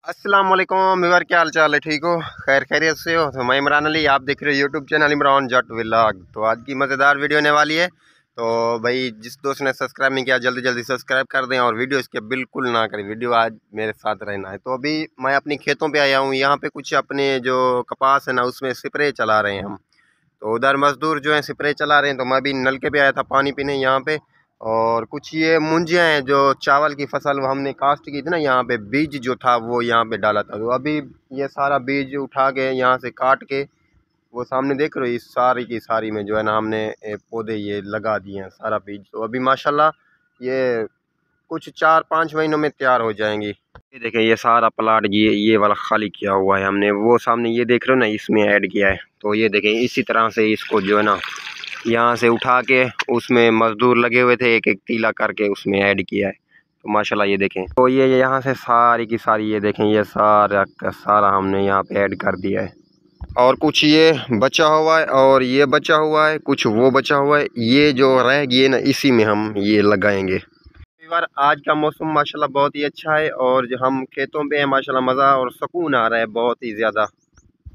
अस्सलाम वालेकुम व्यूअर, क्या हाल चाल है? ठीक हो? खैर खैरियत से हो? तो मैं इमरान अली, आप देख रहे हो यूट्यूब चैनल इमरान जट व्लॉग। तो आज की मज़ेदार वीडियो होने वाली है। तो भाई जिस दोस्त ने सब्सक्राइब नहीं किया जल्दी जल्दी सब्सक्राइब कर दें और वीडियो इसके बिल्कुल ना करें। वीडियो आज मेरे साथ रहना है। तो अभी मैं अपनी खेतों पे आया हूँ। यहाँ पे कुछ अपने जो कपास है ना उसमें स्प्रे चला रहे हैं हम। तो उधर मज़दूर जो है स्प्रे चला रहे हैं, तो मैं भी नलके पे आया था पानी पीने यहाँ पे। और कुछ ये मुंजियाँ हैं जो चावल की फसल हमने कास्ट की थी ना, यहाँ पे बीज जो था वो यहाँ पे डाला था। तो अभी ये सारा बीज उठा के यहाँ से काट के वो सामने देख रहे हो, इस सारी की सारी में जो है ना हमने पौधे ये लगा दिए हैं सारा बीज। तो अभी माशाल्लाह ये कुछ 4-5 महीनों में तैयार हो जाएंगी। ये देखें, ये सारा प्लाट ये वाला खाली किया हुआ है हमने। वो सामने ये देख रहे हो ना, इसमें ऐड किया है। तो ये देखें, इसी तरह से इसको जो है ना यहाँ से उठा के उसमें मज़दूर लगे हुए थे, एक एक तीला करके उसमें ऐड किया है। तो माशाल्लाह ये देखें, तो ये यहाँ से सारी की सारी ये देखें, ये सारा का सारा हमने यहाँ पे ऐड कर दिया है। और कुछ ये बचा हुआ है और ये बचा हुआ है, कुछ वो बचा हुआ है। ये जो रह गए ना इसी में हम ये लगाएंगे। बार आज का मौसम माशाल्लाह बहुत ही अच्छा है और जो हम खेतों पे हैं माशाल्लाह मज़ा और सुकून आ रहा है बहुत ही ज़्यादा।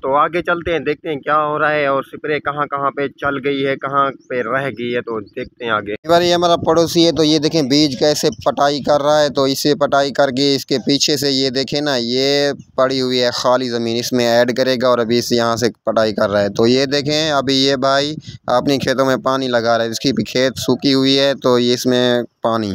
तो आगे चलते हैं, देखते हैं क्या हो रहा है और स्प्रे कहाँ कहाँ पे चल गई है, कहाँ पे रह गई है। तो देखते हैं आगे। एक बार ये हमारा पड़ोसी है, तो ये देखें बीज कैसे पटाई कर रहा है। तो इसे पटाई करके इसके पीछे से ये देखें ना, ये पड़ी हुई है खाली ज़मीन, इसमें ऐड करेगा और अभी इस यहाँ से पटाई कर रहा है। तो ये देखें, अभी ये भाई अपनी खेतों में पानी लगा रहा है। इसकी भी खेत सूखी हुई है तो ये इसमें पानी।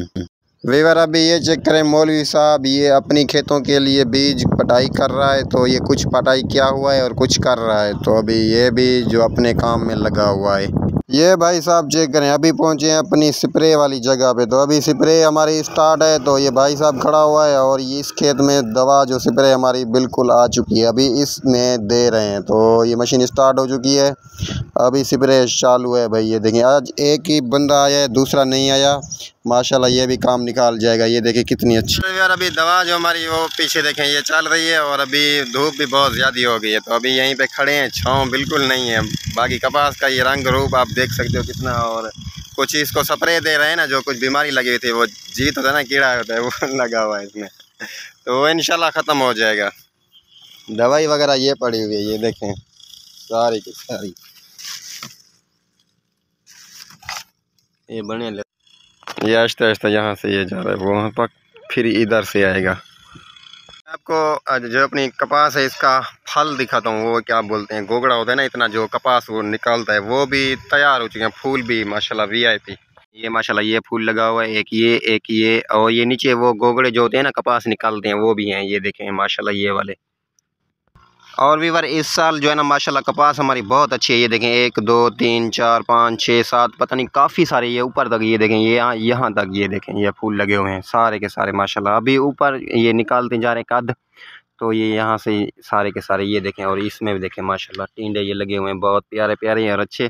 वीवर अभी ये चेक करें, मौलवी साहब ये अपनी खेतों के लिए बीज पटाई कर रहा है। तो ये कुछ पटाई किया हुआ है और कुछ कर रहा है। तो अभी ये भी जो अपने काम में लगा हुआ है। ये भाई साहब चेक करें, अभी पहुंचे हैं अपनी स्प्रे वाली जगह पे। तो अभी स्प्रे हमारी स्टार्ट है। तो ये भाई साहब खड़ा हुआ है और ये इस खेत में दवा जो स्प्रे हमारी बिल्कुल आ चुकी है, अभी इसमें दे रहे हैं। तो ये मशीन स्टार्ट हो चुकी है, अभी स्प्रे चालू है। भाई ये देखें, आज एक ही बंदा आया है, दूसरा नहीं आया। माशाल्लाह ये भी काम निकाल जाएगा। ये देखें कितनी अच्छी यार, अभी दवा जो हमारी वो पीछे देखें ये चल रही है और अभी धूप भी बहुत ज़्यादा हो गई है। तो अभी यहीं पे खड़े हैं, छाँव बिल्कुल नहीं है। बाकी कपास का ये रंग रूप आप देख सकते हो कितना। और कुछ इसको स्प्रे दे रहे हैं ना, जो कुछ बीमारी लगी हुई थी, वो जीत होता है ना, कीड़ा होता है, वो लगा हुआ है इसमें। तो वो इंशाल्लाह ख़त्म हो जाएगा। दवाई वगैरह ये पड़ी हुई है, ये देखें सारी की सारी ये बने। ये आहिस्ता आहिस्ता यहाँ से ये जा रहा है, वहाँ पर फिर इधर से आएगा। आपको जो अपनी कपास है इसका फल दिखाता हूँ। वो क्या बोलते हैं, गोगड़ा होता है ना, इतना जो कपास वो निकालता है, वो भी तैयार हो चुके हैं। फूल भी माशाल्लाह वीआईपी। ये माशाल्लाह ये फूल लगा हुआ है, एक ये और ये नीचे वो गोगड़े जो होते हैं ना कपास निकालते हैं, वो भी हैं। ये देखें माशाल्लाह ये वाले। और वीवर इस साल जो है ना माशाल्लाह कपास हमारी बहुत अच्छी है। ये देखें 1 2 3 4 5 6 7 पता नहीं काफ़ी सारे ये ऊपर तक। ये देखें ये यहाँ तक ये देखें ये फूल लगे हुए हैं सारे के सारे माशाल्लाह। अभी ऊपर ये निकालते जा रहे हैं कद। तो ये यहाँ से सारे के सारे ये देखें। और इसमें भी देखें माशाल्लाह टींडे ये लगे हुए हैं, बहुत प्यारे प्यारे और अच्छे।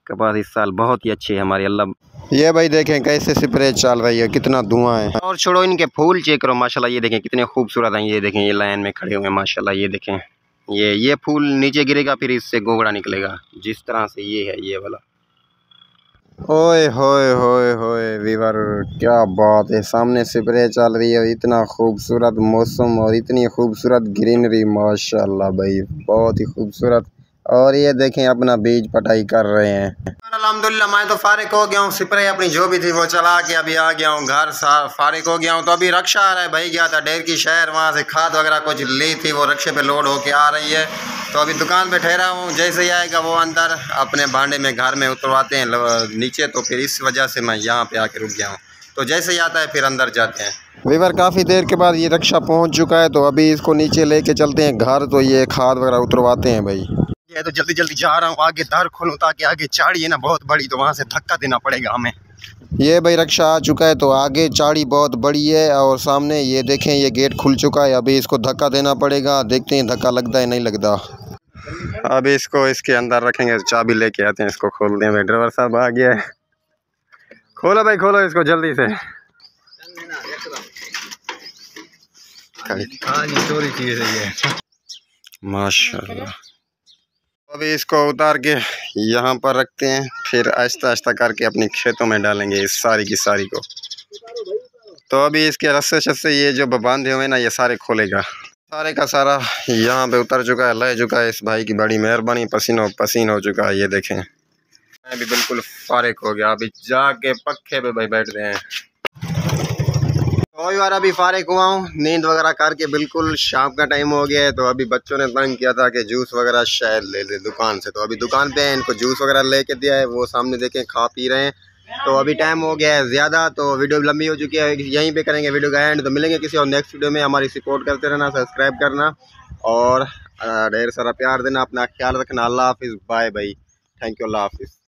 कपास इस साल बहुत ही अच्छी है हमारी अल्लाह। ये भाई देखें कैसे स्प्रे चल रही है, कितना धुआं है। और छोड़ो इनके फूल चेक करो माशाल्लाह। ये देखें कितने खूबसूरत हैं। ये देखें ये लाइन में खड़े हुए हैं माशाल्लाह। ये देखें ये फूल नीचे गिरेगा फिर इससे गोगड़ा निकलेगा, जिस तरह से ये है ये वाला। ओए होए होए होए वीवर, क्या बात है, सामने स्प्रे चल रही है। इतना खूबसूरत मौसम और इतनी खूबसूरत ग्रीनरी माशाल्लाह भाई, बहुत ही खूबसूरत। और ये देखें अपना बीज पटाई कर रहे हैं। अल्हम्दुलिल्लाह मैं तो फारिग हो गया हूँ, स्प्रे अपनी जो भी थी वो चला के अभी आ गया हूँ घर, फारिग हो गया हूँ। तो अभी रक्षा आ रहा है, भाई गया था डेर की शहर, वहाँ से खाद वगैरह कुछ ली थी, वो रक्षे पे लोड होके आ रही है। तो अभी दुकान पे ठहरा हूँ, जैसे ही आएगा वो अंदर अपने भांडे में घर में उतरवाते हैं नीचे। तो फिर इस वजह से मैं यहाँ पे आके रुक गया हूँ। तो जैसे ही आता है फिर अंदर जाते हैं। वीवर काफ़ी देर के बाद ये रक्षा पहुँच चुका है। तो अभी इसको नीचे लेके चलते हैं घर। तो ये खाद वगैरह उतरवाते हैं भाई। ये तो जल्दी जल्दी जा रहा हूँ, आगे दर खोलूँ ताकि आगे चाड़ी है ना बहुत बड़ी, तो वहाँ से धक्का देना पड़ेगा हमें। ये भाई रक्षा आ चुका है। तो आगे चाड़ी बहुत बड़ी है और सामने ये देखें ये गेट खुल चुका है। अभी इसको धक्का देना पड़ेगा, देखते हैं धक्का लगता है नहीं लगता। अभी इसको इसके अंदर रखेंगे, चाबी लेके आते हैं, इसको खोलते हैं। भाई ड्राइवर साहब आ गया है, खोलो भाई खोलो इसको जल्दी से। माशाल्लाह। अभी इसको उतार के यहाँ पर रखते हैं, फिर आहिस्ता आहिस्ता करके अपनी खेतों में डालेंगे इस सारी की सारी को। तो अभी इसके रस्से शस्से ये जो बांधे हुए ना ये सारे खोलेगा। सारे का सारा यहाँ पे उतर चुका है, ले चुका है। इस भाई की बड़ी मेहरबानी, पसीनो पसीन हो चुका है। ये देखें, मैं भी बिल्कुल फारिग हो गया। अभी जाके पक्के पे भाई बैठ गए हैं। तो बार अभी फारिग हुआ हूँ, नींद वगैरह करके। बिल्कुल शाम का टाइम हो गया है। तो अभी बच्चों ने तंग किया था कि जूस वगैरह शायद ले ले दुकान से। तो अभी दुकान पे इनको जूस वगैरह लेके दिया है, वो सामने देखें खा पी रहे हैं। तो अभी टाइम हो गया है ज़्यादा, तो वीडियो लंबी हो चुकी है, यहीं पे करेंगे वीडियो का एंड। तो मिलेंगे किसी और नेक्स्ट वीडियो में। हमारी सपोर्ट करते रहना, सब्सक्राइब करना और ढेर सारा प्यार देना। अपना ख्याल रखना। अल्लाह हाफिज़, बाय बाय, थैंक यू, अल्लाह हाफिज़।